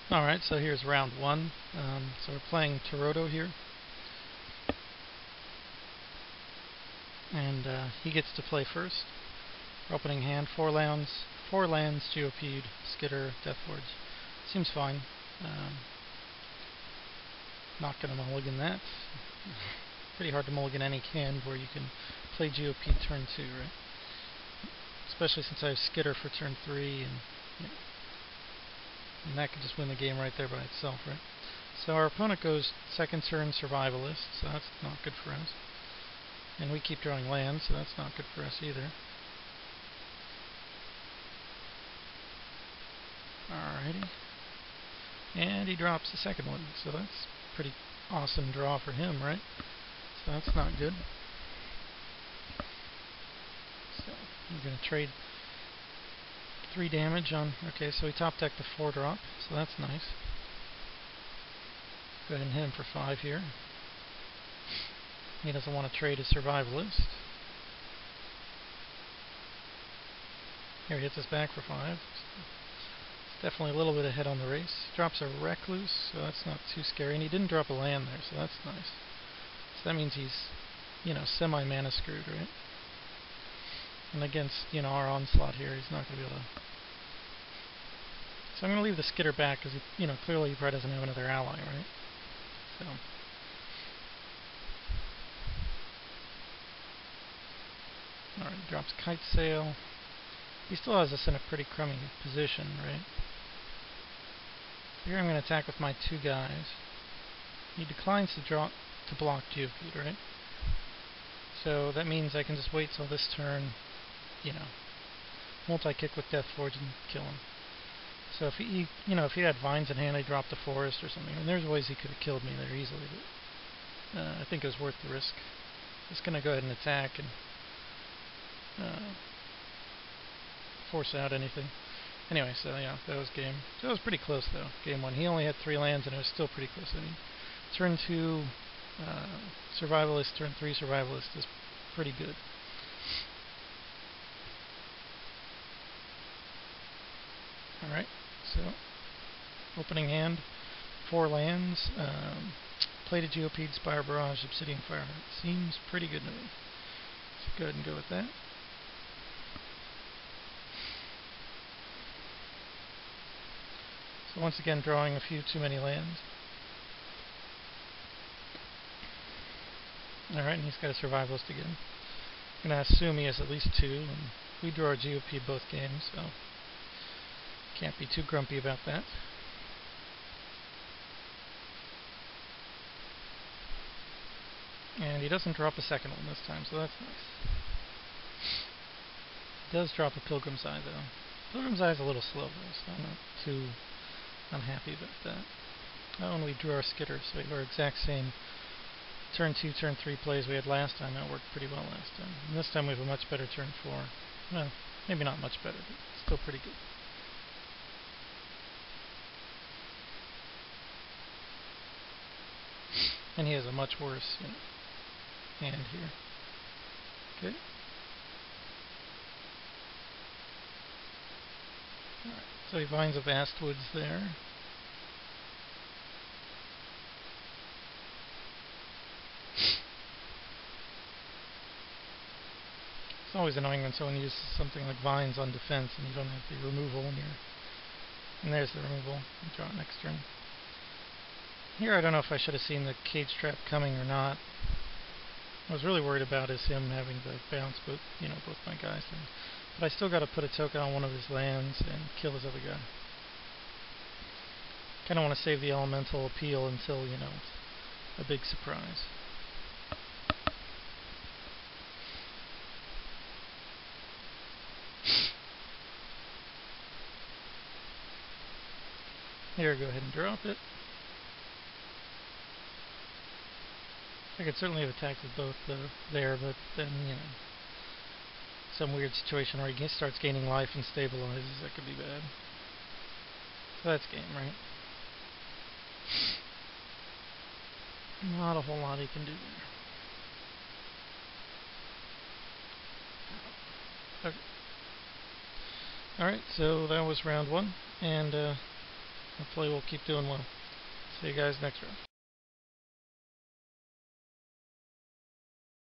Alright, so here's round one. So we're playing Taroto here. And he gets to play first. Opening hand, four lands, GOP'd, Skitter, Deathforge. Seems fine. Not going to mulligan that. Pretty hard to mulligan any hand where you can play GOP turn 2, right? Especially since I have Skitter for turn 3, and that could just win the game right there by itself, right? So our opponent goes second turn Survivalist, so that's not good for us. And we keep drawing lands, so that's not good for us either. Alrighty. And he drops the second one, so that's pretty awesome draw for him, right? So that's not good. So we're going to trade 3 damage on... Okay, so he top decked the 4-drop, so that's nice. Go ahead and hit him for 5 here. He doesn't want to trade his Survivalist. Here he hits us back for 5. It's definitely a little bit ahead on the race. Drops a Recluse, so that's not too scary. And he didn't drop a land there, so that's nice. So that means he's, semi-mana screwed, right? And against, our Onslaught here, he's not going to be able to... So I'm going to leave the Skitter back, because, clearly he probably doesn't have another ally, right? So... Alright, he drops Kite Sail. He still has us in a pretty crummy position, right? Here I'm going to attack with my 2 guys. He declines to block Geopeed, right? So that means I can just wait till this turn, multi-kick with Deathforge and kill him. So if he had Vines in hand, I dropped a Forest or something. And there's ways he could have killed me there easily, but I think it was worth the risk. Just going to go ahead and attack and force out anything. Anyway, so yeah, that was game. So it was pretty close though. Game 1. He only had 3 lands and it was still pretty close. I mean, turn 2 Survivalist, turn 3 Survivalist is pretty good. Alright, so opening hand, 4 lands, Plated Geopede, Spire Barrage, Obsidian Fireheart. Seems pretty good to me. So go ahead and go with that. So once again, drawing a few too many lands. Alright, and he's got a Survivalist again. I'm going to assume he has at least 2, and we draw a GOP both games, so can't be too grumpy about that. And he doesn't drop a second one this time, so that's nice. He does drop a Pilgrim's Eye, though. Pilgrim's Eye is a little slow, though, so I'm not too unhappy about that. Oh, and we drew our Skitter, so we have our exact same turn 2, turn 3 plays we had last time. That worked pretty well last time. And this time we have a much better turn 4. Well, maybe not much better, but still pretty good. And he has a much worse, hand here. Okay. Alright, so he Vines of Vastwoods there. It's always annoying when someone uses something like Vines on defense and you don't have the removal in here. And there's the removal. You draw it next turn. Here I don't know if I should have seen the Cage Trap coming or not. I was really worried about is him having to bounce both my guys. But I still got to put a token on one of his lands and kill his other guy. Kind of want to save the elemental appeal until, it's a big surprise. Here, go ahead and drop it. I could certainly have attacked with both there, but then, some weird situation where he starts gaining life and stabilizes, that could be bad. So that's game, right? Not a whole lot he can do there. Okay. Alright, so that was round 1, and Hopefully we'll keep doing well. See you guys next round.